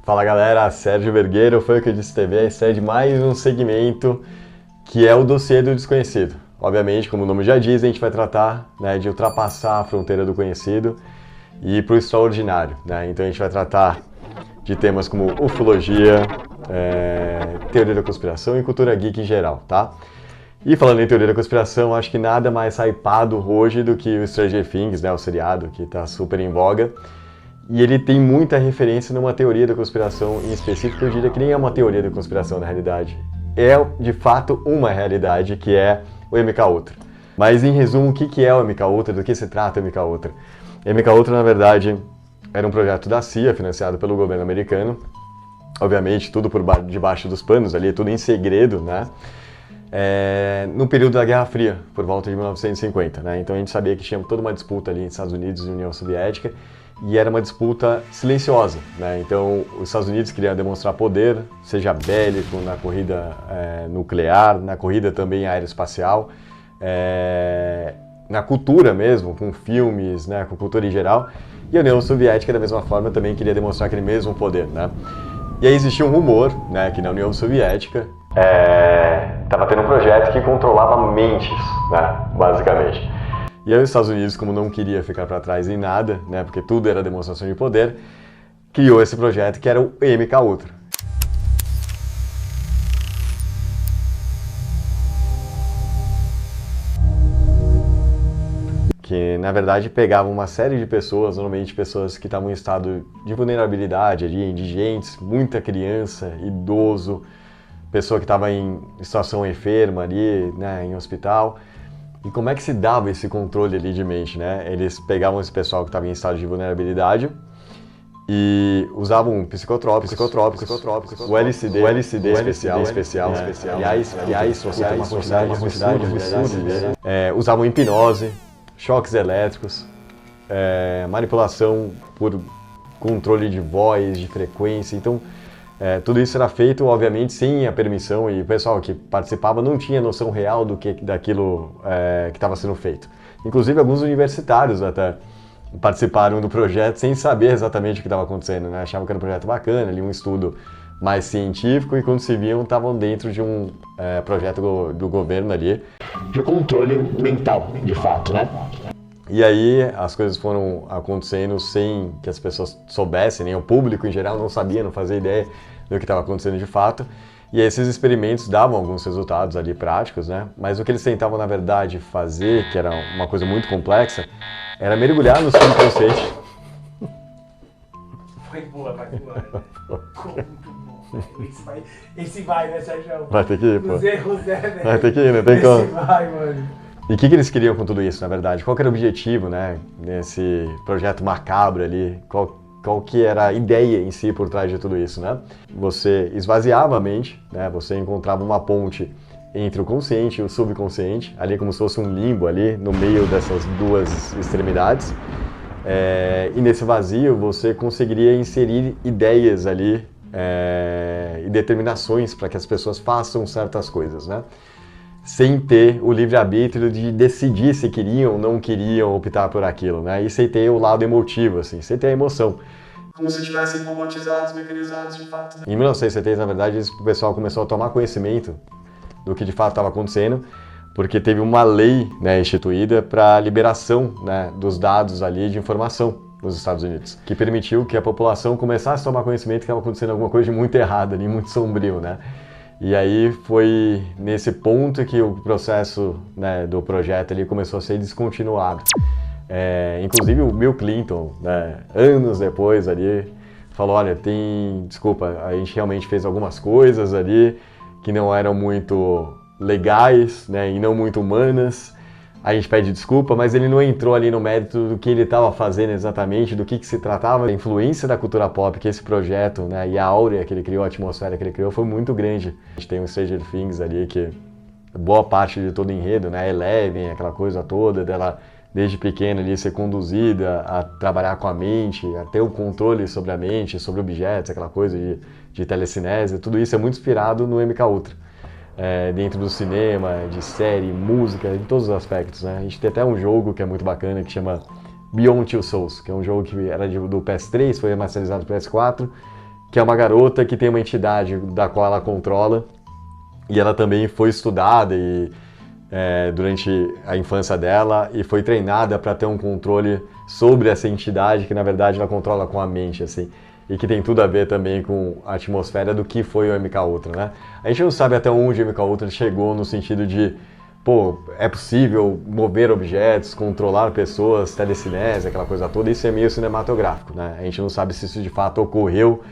Fala galera, Sérgio Vergueiro, foi o que eu disse TV, a estreia de mais um segmento que é o dossiê do desconhecido. Obviamente, como o nome já diz, a gente vai tratar, de ultrapassar a fronteira do conhecido e ir para o extraordinário. Então a gente vai tratar de temas como ufologia, teoria da conspiração e cultura geek em geral, tá? E falando em teoria da conspiração, acho que nada mais hypado hoje do que o Stranger Things, o seriado que está super em voga. E ele tem muita referência numa teoria da conspiração em específico, eu diria que nem é uma teoria da conspiração na realidade. É, de fato, uma realidade, que é o MKUltra. Mas, em resumo, o que é o MKUltra, do que se trata o MKUltra? O MKUltra, na verdade, era um projeto da CIA, financiado pelo governo americano. Obviamente, tudo por debaixo dos panos ali, tudo em segredo, no período da Guerra Fria, por volta de 1950. Então a gente sabia que tinha toda uma disputa ali entre Estados Unidos e União Soviética, e era uma disputa silenciosa. Então os Estados Unidos queriam demonstrar poder, seja bélico, na corrida nuclear, na corrida também aeroespacial, na cultura mesmo, com filmes, com cultura em geral. E a União Soviética, da mesma forma, também queria demonstrar aquele mesmo poder. E aí existia um rumor, que na União Soviética estava tendo um projeto que controlava mentes, basicamente. E aí os Estados Unidos, como não queria ficar para trás em nada, porque tudo era demonstração de poder, criou esse projeto que era o MKUltra. Que, na verdade, pegava uma série de pessoas, normalmente pessoas que estavam em estado de vulnerabilidade, indigentes, muita criança, idoso, pessoa que estava em situação enferma ali, em hospital. E como é que se dava esse controle ali de mente, Eles pegavam esse pessoal que estava em estado de vulnerabilidade e usavam psicotrópicos, o LSD especial, aliás, uma quantidade absurda, usavam hipnose, choques elétricos, manipulação por controle de voz, de frequência. Então, tudo isso era feito, obviamente, sem a permissão, e o pessoal que participava não tinha noção real daquilo que estava sendo feito. Inclusive, alguns universitários até participaram do projeto sem saber exatamente o que estava acontecendo, Achavam que era um projeto bacana, ali um estudo mais científico, e quando se viam, estavam dentro de um projeto do governo ali. De controle mental, de fato, E aí as coisas foram acontecendo sem que as pessoas soubessem, nem o público em geral não sabia, não fazia ideia do que estava acontecendo de fato. E aí esses experimentos davam alguns resultados ali práticos, Mas o que eles tentavam, na verdade, fazer, que era uma coisa muito complexa, era mergulhar no subconsciente. Foi boa. Ficou muito bom, Esse vai, né, Sérgio? Vai ter que ir, pô. Os erros, né? Vai ter que ir, não tem como. Esse vai, mano. E o que eles queriam com tudo isso, na verdade? Qual que era o objetivo, nesse projeto macabro ali? Qual que era a ideia em si por trás de tudo isso, Você esvaziava a mente, Você encontrava uma ponte entre o consciente e o subconsciente, ali como se fosse um limbo ali, no meio dessas duas extremidades. E nesse vazio você conseguiria inserir ideias ali e determinações para que as pessoas façam certas coisas, sem ter o livre-arbítrio de decidir se queriam ou não queriam optar por aquilo, E sem ter o lado emotivo, assim, sem ter a emoção. Como se tivessem robotizados, mecanizados de fato. Em 1970, na verdade, o pessoal começou a tomar conhecimento do que de fato estava acontecendo, porque teve uma lei, instituída para a liberação, dos dados ali de informação nos Estados Unidos, que permitiu que a população começasse a tomar conhecimento que estava acontecendo alguma coisa de muito errado ali, muito sombrio, E aí foi nesse ponto que o processo do projeto ali começou a ser descontinuado. Inclusive o Bill Clinton, anos depois ali, falou, olha, desculpa, a gente realmente fez algumas coisas ali que não eram muito legais, e não muito humanas. A gente pede desculpa, mas ele não entrou ali no mérito do que ele estava fazendo exatamente, do que se tratava. A influência da cultura pop que esse projeto, e a áurea que ele criou, a atmosfera que ele criou, foi muito grande. A gente tem o Stranger Things ali, que boa parte de todo o enredo, Eleven, aquela coisa toda dela, desde pequena ali, ser conduzida a trabalhar com a mente, a ter o controle sobre a mente, sobre objetos, aquela coisa de telecinese, tudo isso é muito inspirado no MKUltra. Dentro do cinema, de série, música, em todos os aspectos, A gente tem até um jogo que é muito bacana, que chama Beyond Two Souls, que é um jogo que era do PS3, foi remasterizado para PS4, que é uma garota que tem uma entidade da qual ela controla, e ela também foi estudada durante a infância dela e foi treinada para ter um controle sobre essa entidade que na verdade ela controla com a mente, assim, e que tem tudo a ver também com a atmosfera do que foi o MK Ultra, né? A gente não sabe até onde o MK Ultra chegou no sentido de, pô, é possível mover objetos, controlar pessoas, telecinese, aquela coisa toda, isso é meio cinematográfico, né? A gente não sabe se isso de fato ocorreu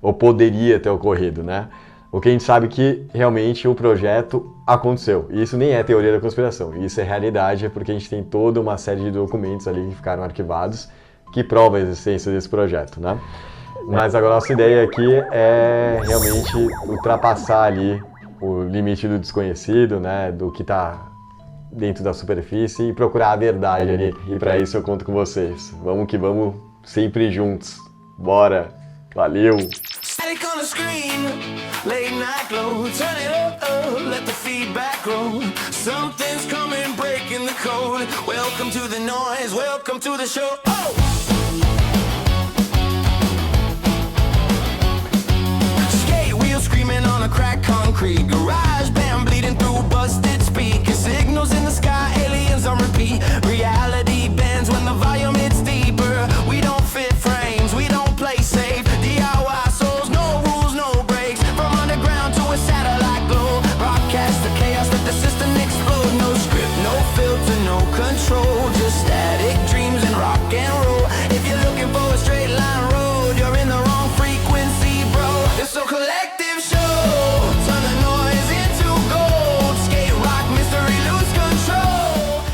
ou poderia ter ocorrido, né? O que a gente sabe é que realmente o projeto aconteceu. E isso nem é teoria da conspiração, isso é realidade, porque a gente tem toda uma série de documentos ali que ficaram arquivados que provam a existência desse projeto, né? Mas agora a nossa ideia aqui é realmente ultrapassar ali o limite do desconhecido, né? Do que está dentro da superfície e procurar a verdade ali. E para isso eu conto com vocês. Vamos que vamos, sempre juntos. Bora! Valeu! Static on the screen, late night glow, turn it up, let the feedback grow. Something's coming, breaking the code. Welcome to the noise, welcome to the show. Oh! Skate wheels screaming on a cracked concrete. Garage band bleeding through busted speakers. Signals in the sky, aliens on repeat. Reality bends when the volume hits deeper. We don't fit frames, we don't play safe. DIY souls, no rules, no breaks. From underground to a satellite glow. Broadcast the chaos, let the system explode. No script, no filter, no control. Just static dreams and rock and roll. If you're looking for a straight line road, you're in the wrong frequency, bro. It's a collective show. Turn the noise into gold. Skate rock, mystery, lose control.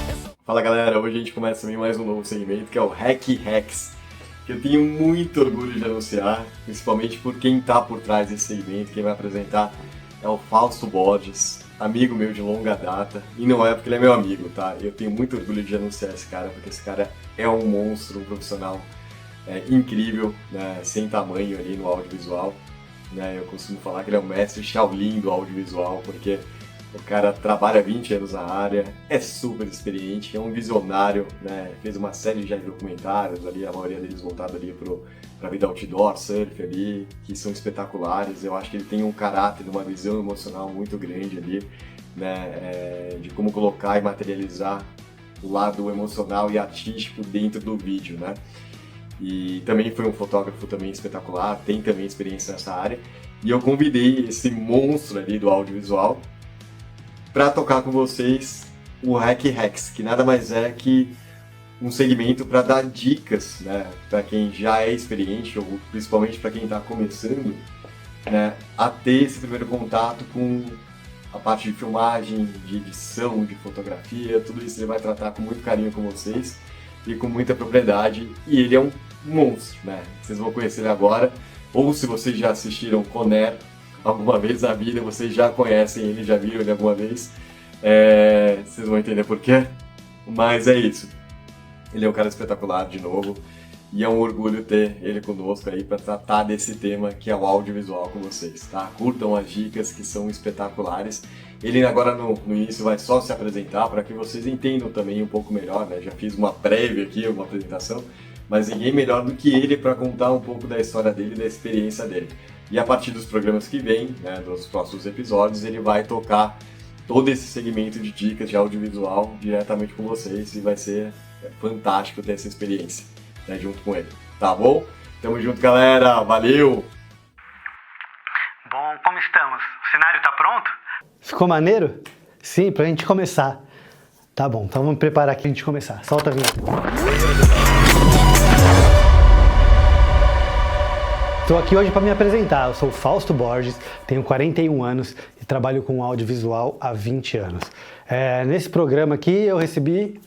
Fala galera, hoje a gente começa também mais um novo segmento que é o Hack Hacks, que eu tenho muito orgulho de anunciar, principalmente por quem está por trás desse segmento. Quem vai apresentar é o Fausto Borges, amigo meu de longa data, e não é porque ele é meu amigo, tá? Eu tenho muito orgulho de anunciar esse cara, porque esse cara é um monstro, um profissional incrível, né? Sem tamanho ali no audiovisual, né? Eu costumo falar que ele é o mestre Shaolin do audiovisual, porque o cara trabalha 20 anos na área, é super experiente, é um visionário, né? Fez uma série de documentários ali, a maioria deles voltado ali para a vida outdoor, surf ali, que são espetaculares. Eu acho que ele tem um caráter, uma visão emocional muito grande ali, né? De como colocar e materializar o lado emocional e artístico dentro do vídeo, né? E também foi um fotógrafo também espetacular, tem também experiência nessa área. E eu convidei esse monstro ali do audiovisual para tocar com vocês o Hack Hacks, que nada mais é que um segmento para dar dicas, né, para quem já é experiente, ou principalmente para quem está começando, né, a ter esse primeiro contato com a parte de filmagem, de edição, de fotografia. Tudo isso ele vai tratar com muito carinho com vocês e com muita propriedade, e ele é um monstro, né? Vocês vão conhecer ele agora, ou se vocês já assistiram Conner alguma vez na vida, vocês já conhecem ele, já viram ele alguma vez, vocês vão entender por quê, mas é isso. Ele é um cara espetacular, de novo, e é um orgulho ter ele conosco aí para tratar desse tema que é o audiovisual com vocês, tá? Curtam as dicas que são espetaculares. Ele agora no início vai só se apresentar para que vocês entendam também um pouco melhor, né? Já fiz uma prévia aqui, uma apresentação, mas ninguém melhor do que ele para contar um pouco da história dele, da experiência dele. E a partir dos programas que vêm, né, dos próximos episódios, ele vai tocar todo esse segmento de dicas de audiovisual diretamente com vocês, e vai ser fantástico ter essa experiência, né, junto com ele. Tá bom? Tamo junto, galera. Valeu! Bom, como estamos? O cenário tá pronto? Ficou maneiro? Sim, pra gente começar. Tá bom, então vamos preparar aqui pra gente começar. Solta a vinheta. Estou aqui hoje para me apresentar. Eu sou o Fausto Borges, tenho 41 anos e trabalho com audiovisual há 20 anos. Nesse programa aqui eu recebi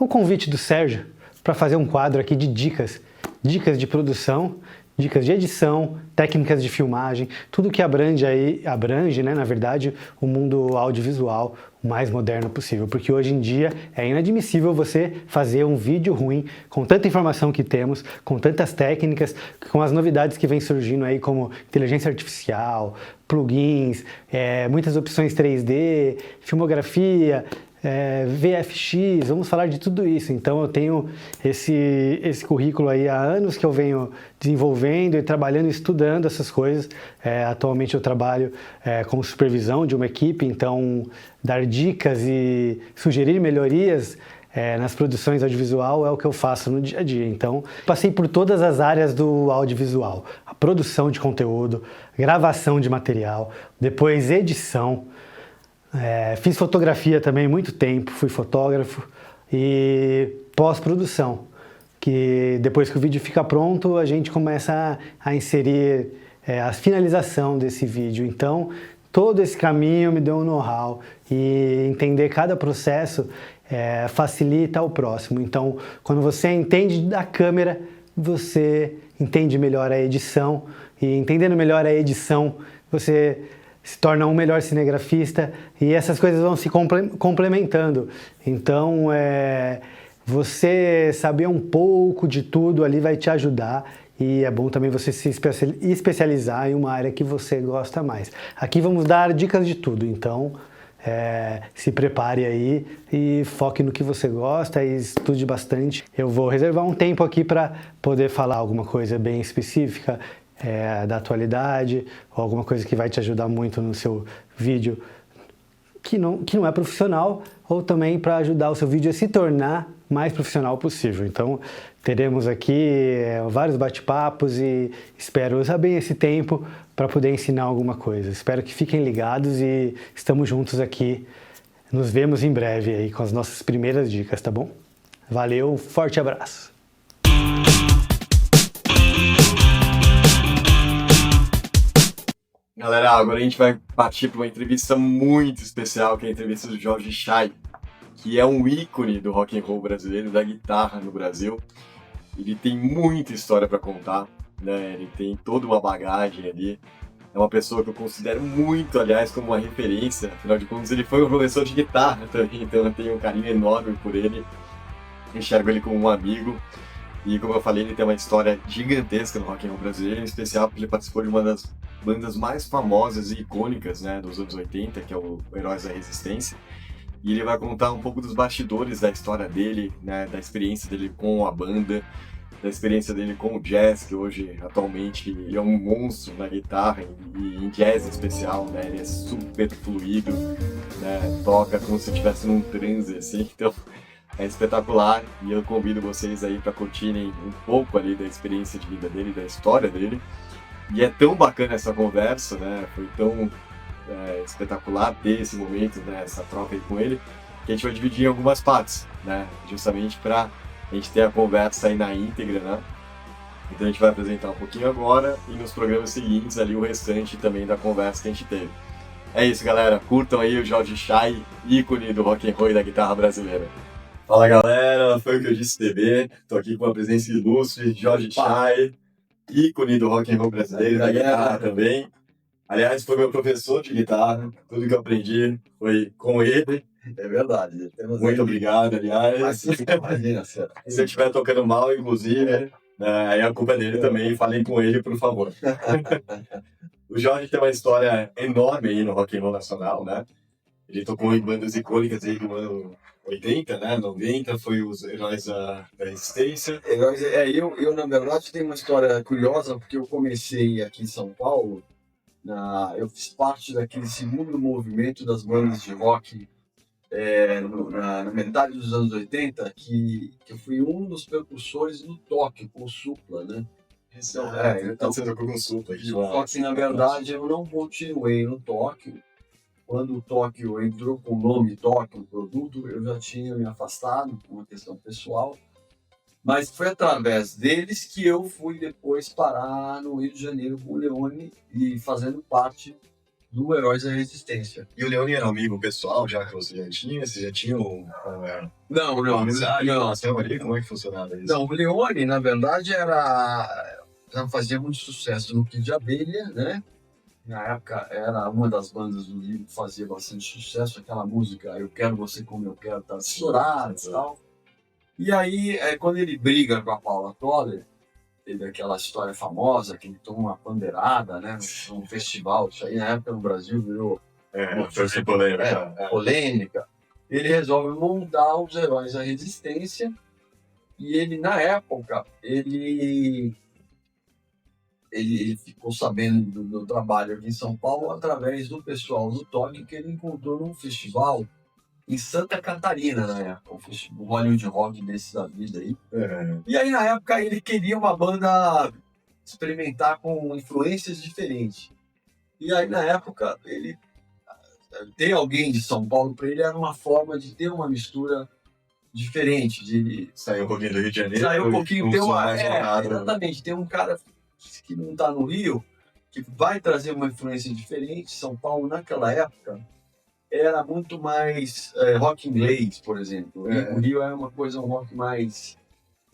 o convite do Sérgio para fazer um quadro aqui de dicas de produção, dicas de edição, técnicas de filmagem, tudo que abrange, né, na verdade, o mundo audiovisual o mais moderno possível, porque hoje em dia é inadmissível você fazer um vídeo ruim com tanta informação que temos, com tantas técnicas, com as novidades que vem surgindo aí como inteligência artificial, plugins, muitas opções 3D, filmografia, VFX, vamos falar de tudo isso. Então eu tenho esse currículo aí há anos que eu venho desenvolvendo e trabalhando, estudando essas coisas. Atualmente eu trabalho com supervisão de uma equipe, então dar dicas e sugerir melhorias nas produções audiovisual é o que eu faço no dia a dia. Então, passei por todas as áreas do audiovisual. A produção de conteúdo, gravação de material, depois edição. Fiz fotografia também muito tempo, fui fotógrafo. E pós-produção, que depois que o vídeo fica pronto, a gente começa a inserir a finalização desse vídeo. Então, todo esse caminho me deu um know-how e entender cada processo facilita o próximo. Então, quando você entende da câmera, você entende melhor a edição e entendendo melhor a edição, você se torna um melhor cinegrafista e essas coisas vão se complementando. Então, você saber um pouco de tudo ali vai te ajudar. E é bom também você se especializar em uma área que você gosta mais. Aqui vamos dar dicas de tudo, então se prepare aí e foque no que você gosta e estude bastante. Eu vou reservar um tempo aqui para poder falar alguma coisa bem específica da atualidade, ou alguma coisa que vai te ajudar muito no seu vídeo que não é profissional, ou também para ajudar o seu vídeo a se tornar mais profissional possível. Então, teremos aqui vários bate-papos e espero usar bem esse tempo para poder ensinar alguma coisa. Espero que fiquem ligados e estamos juntos aqui. Nos vemos em breve aí com as nossas primeiras dicas, tá bom? Valeu, forte abraço! Galera, agora a gente vai partir para uma entrevista muito especial, que é a entrevista do Jorge Schai, que é um ícone do rock and roll brasileiro, da guitarra no Brasil. Ele tem muita história para contar, né? Ele tem toda uma bagagem ali. É uma pessoa que eu considero muito, aliás, como uma referência. Afinal de contas, ele foi um professor de guitarra também, então eu tenho um carinho enorme por ele. Enxergo ele como um amigo. E como eu falei, ele tem uma história gigantesca no rock and roll brasileiro, em especial porque ele participou de uma das bandas mais famosas e icônicas, né, dos anos 80, que é o Heróis da Resistência. E ele vai contar um pouco dos bastidores da história dele, né, da experiência dele com a banda, da experiência dele com o jazz, que hoje, atualmente, ele é um monstro na guitarra e em jazz em especial, né, ele é super fluido, né, toca como se estivesse num transe, assim, então é espetacular. E eu convido vocês aí para curtirem um pouco ali da experiência de vida dele, da história dele. E é tão bacana essa conversa, né, foi tão espetacular ter esse momento, né, essa troca aí com ele, que a gente vai dividir em algumas partes, né, justamente para a gente ter a conversa aí na íntegra, né. Então a gente vai apresentar um pouquinho agora e nos programas seguintes ali o restante também da conversa que a gente teve. É isso, galera, curtam aí o Jorge Schai, ícone do rock and roll e da guitarra brasileira. Fala, galera, foi o que eu disse TV, tô aqui com a presença ilustre, Jorge Schai, ícone do rock and roll brasileiro, da guitarra também. Aliás, foi meu professor de guitarra, tudo que eu aprendi foi com ele. É verdade. Muito obrigado, aliás. Imagina, se eu estiver tocando mal, inclusive, aí a culpa é dele também, falem com ele, por favor. O Jorge tem uma história enorme aí no rock and roll nacional, né? Ele tocou em bandas icônicas aí do ano 80, né? 90, foi os Heróis da Resistência. Eu, na verdade, tenho uma história curiosa, porque eu comecei aqui em São Paulo, eu fiz parte daquele segundo movimento das bandas de rock na metade dos anos 80, que eu fui um dos percussores no Tóquio, com o Supla, né? Então você tocou com o Supla. Só que, na verdade, eu não continuei no Tóquio. Quando o Tóquio entrou com o nome Tóquio, o produto, eu já tinha me afastado por uma questão pessoal. Mas foi através deles que eu fui depois parar no Rio de Janeiro com o Leone e fazendo parte do Heróis da Resistência. E o Leone era amigo pessoal, já que você já tinha? Você já tinha Não. Como é que funcionava isso? Não, o Leone, na verdade, já fazia muito sucesso no Kid de Abelha, né? Na época era uma das bandas do Rio que fazia bastante sucesso, aquela música Eu Quero Você Como Eu Quero, tá estourada e tal. E aí, quando ele briga com a Paula Toller, teve aquela história famosa que ele toma uma pandeirada, né, num festival, isso aí na época no Brasil virou polêmica. Polêmica. ele resolve montar os Heróis da Resistência e ele, na época, ele ficou sabendo do meu trabalho aqui em São Paulo através do pessoal do Toque que ele encontrou num festival em Santa Catarina, na época, o Hollywood Rock desse da vida aí. E aí, na época, ele queria uma banda experimentar com influências diferentes. E aí, na época, ele ter alguém de São Paulo para ele era uma forma de ter uma mistura diferente, de Saiu um pouquinho do Rio de Janeiro. saiu um pouquinho, ter som uma, mais honrado, né? exatamente, tem um cara que não está no Rio, que vai trazer uma influência diferente. São Paulo, naquela época, era muito mais rock inglês, por exemplo. O Rio era uma coisa, um rock mais...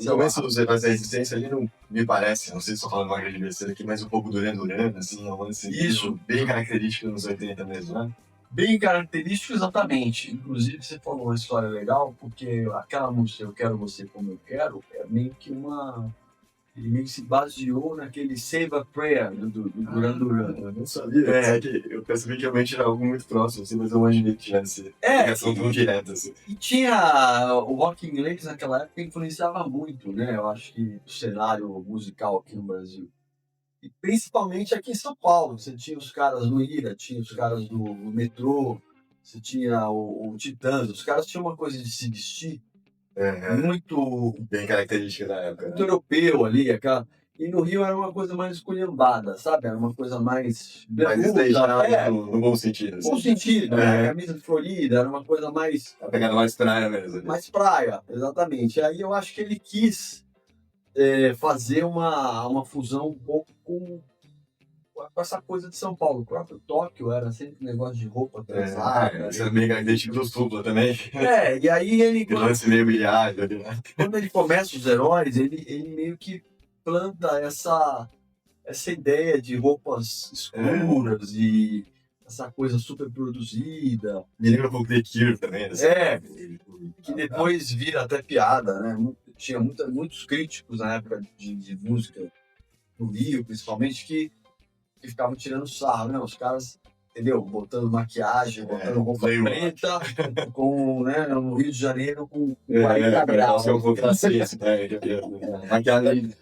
O começo dos Heróis da Resistência ali não me parece, não sei se estou falando uma grande besteira aqui, mas um pouco Duran Duran, assim, um lance Isso. bem característico dos 80 mesmo, né? Bem característico, exatamente. Inclusive, você falou uma história legal, porque aquela música Eu Quero Você Como Eu Quero é meio que uma... Ele meio que se baseou naquele Save a Prayer do Duran Duran. Eu não sabia, que eu percebi que realmente era algo muito próximo, assim, mas eu imaginei que tivesse ligação tão direta, assim. E tinha o rock inglês naquela época influenciava muito, né? Eu acho que o cenário musical aqui no Brasil. E principalmente aqui em São Paulo. Você tinha os caras do Ira, tinha os caras do Metrô, você tinha o Titãs. Os caras tinham uma coisa de se vestir muito, Bem característica da época, muito europeu ali. E no Rio era uma coisa mais esculhambada, sabe? Era uma coisa mais... Mas isso daí já era no bom sentido, assim. Bom sentido, né? Camisa de florida, era uma coisa mais... A pegada mais praia mesmo. Ali. Mais praia, exatamente. Aí eu acho que ele quis fazer uma fusão um pouco com essa coisa de São Paulo. O próprio Tóquio era sempre um negócio de roupa pesada. Isso é bem característico do Supla também. E aí ele... Que lance meio bilhado ali, né? Quando ele começa os Heróis, ele meio que planta essa ideia de roupas escuras e essa coisa super produzida. Me lembra um pouco de Cure também. Assim. Que depois vira até piada, né? Tinha muitos críticos na época de música no Rio, principalmente, que ficavam tirando sarro, né? Os caras, entendeu? Botando maquiagem, botando roupa preta, no Rio de Janeiro com 40 graus. É um pouco racista, né? Maquiagem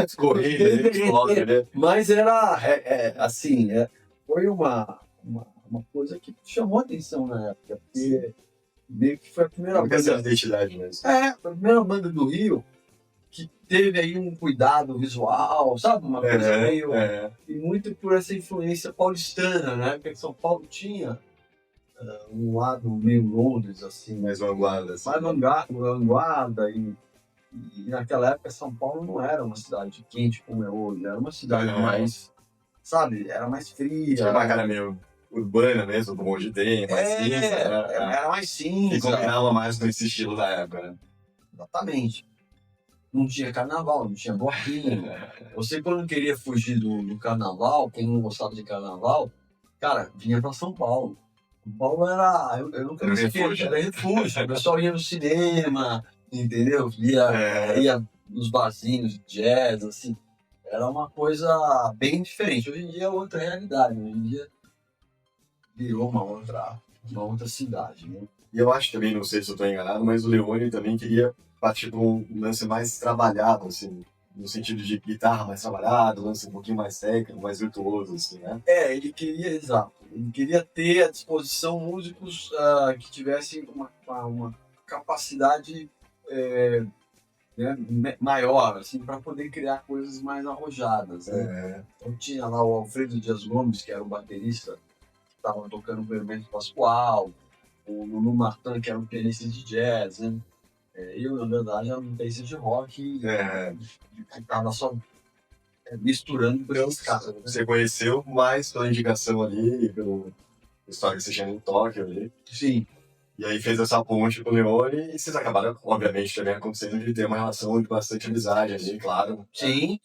escorrida, explode, né? Mas era, foi uma coisa que chamou atenção na época, porque meio que foi a primeira banda... banda... identidade mesmo. Foi a primeira banda do Rio que teve aí um cuidado visual, sabe? Uma coisa meio... E muito por essa influência paulistana, né? Porque São Paulo tinha um lado meio Londres, assim. Mais vanguarda. Assim, mais vanguarda e naquela época São Paulo não era uma cidade quente como é hoje. Era uma cidade mais... Sabe? Era mais fria. Tinha uma cara meio urbana mesmo, como hoje tem, mais cinza. Era mais cinza. E combinava mais com esse estilo da época, né? Exatamente. Não tinha carnaval, não tinha bloquinho. Você, quando queria fugir do carnaval, quem não gostava de carnaval, cara, vinha pra São Paulo. São Paulo era... Eu nunca me esqueci, era refúgio. O pessoal ia no cinema, entendeu? Ia nos barzinhos de jazz, assim. Era uma coisa bem diferente. Hoje em dia é outra realidade. Hoje em dia virou uma outra cidade, né? E eu acho também, não sei se eu estou enganado, mas o Leone também queria partir para um lance mais trabalhado, assim, no sentido de guitarra mais trabalhado, lance um pouquinho mais técnico, mais virtuoso, assim, né? Ele queria, exato. Ele queria ter à disposição músicos que tivessem uma capacidade maior, assim, para poder criar coisas mais arrojadas, né? Então tinha lá o Alfredo Dias Gomes, que era o baterista, que estava tocando com o Hermeto Pascoal, o Lulu Martin, que era um pianista de jazz, né? Eu, na verdade, era um pianista de rock que estava só misturando com esses caras. Né? Você conheceu mais pela indicação ali e pelo história que você tinha no Tóquio ali. Sim. E aí fez essa ponte com o Leone e vocês acabaram, obviamente, também acontecendo de ter uma relação de bastante amizade ali, claro. Sim.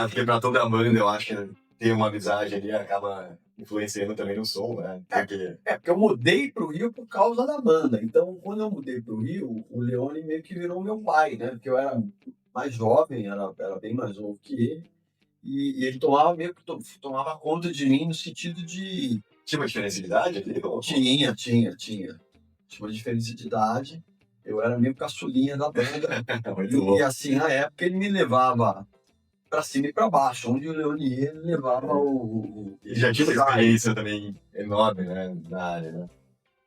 Porque pra toda a banda, eu acho que ter uma amizade ali acaba influenciando também no som, né? Porque eu mudei pro Rio por causa da banda. Então, quando eu mudei pro Rio, o Leone meio que virou meu pai, né? Porque eu era mais jovem, era bem mais novo que ele. E ele tomava conta de mim no sentido de... Tinha uma diferença de idade ali? Tinha. Tinha uma diferença de idade. Eu era meio caçulinha da banda. Muito E louco. assim, na época, ele me levava pra cima e pra baixo. Onde o Leoni ele levava o Ele já tinha uma experiência também enorme, né, na área, né?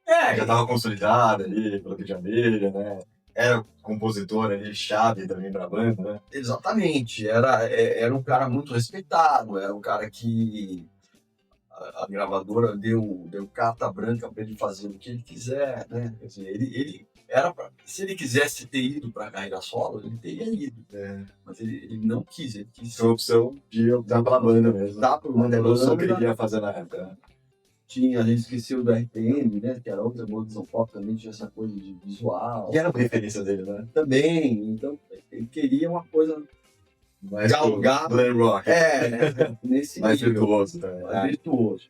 É, Já estava consolidado ali pelo Rio de Janeiro, né? Era compositor ali, chave também pra banda, né? exatamente. Era um cara muito respeitado. Era um cara que a gravadora deu carta branca para ele fazer o que ele quiser, né? Quer dizer, ele era se ele quisesse ter ido para a carreira solo, ele teria ido. Mas ele não quis, ele quis Foi a opção de optar pela banda mesmo. dar para uma Uma evolução que ele banda. queria fazer na época, né? A gente esqueceu do RPM, né? Que era outra banda de São Paulo, também tinha essa coisa de visual. E era uma referência dele, né? Também, então ele queria uma coisa Mais Galgado. glam rock. né, nesse Mais nível, virtuoso também. mais virtuoso.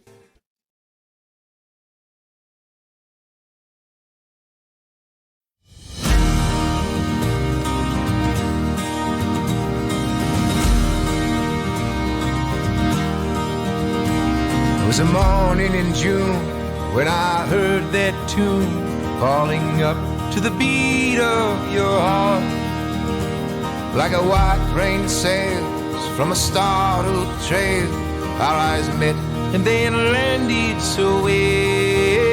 It was a morning in June when I heard that tune falling up to the beat of your heart. Like a white rain sails from a startled trail, our eyes met and then landed so well.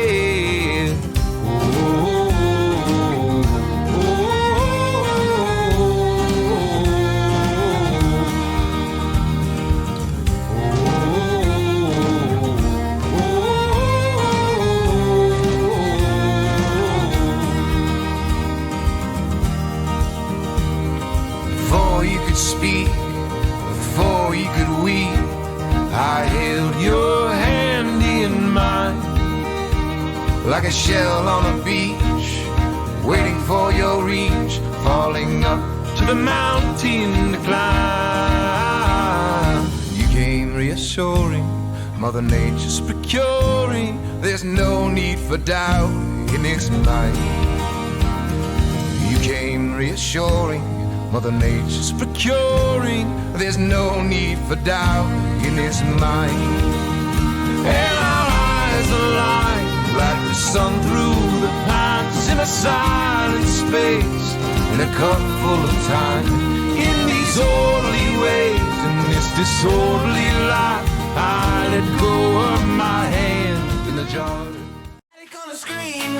Before you could speak, before you could weep, I held your hand in mine. Like a shell on a beach, waiting for your reach, falling up to the mountain to climb. You came reassuring, Mother Nature's procuring, there's no need for doubt in its might. You came reassuring, Mother Nature's procuring, there's no need for doubt in its might. And our eyes align like the sun through the pines in a silent space, in a cup full of time. In these orderly ways, in this disorderly life, I let go of my hand in the jar. Gonna scream,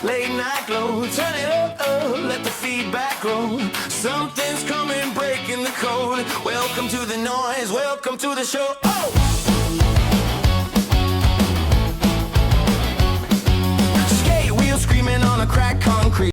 late night glow, turn it up, let the feedback grow. Something's coming, breaking the code. Welcome to the noise, welcome to the show. Oh!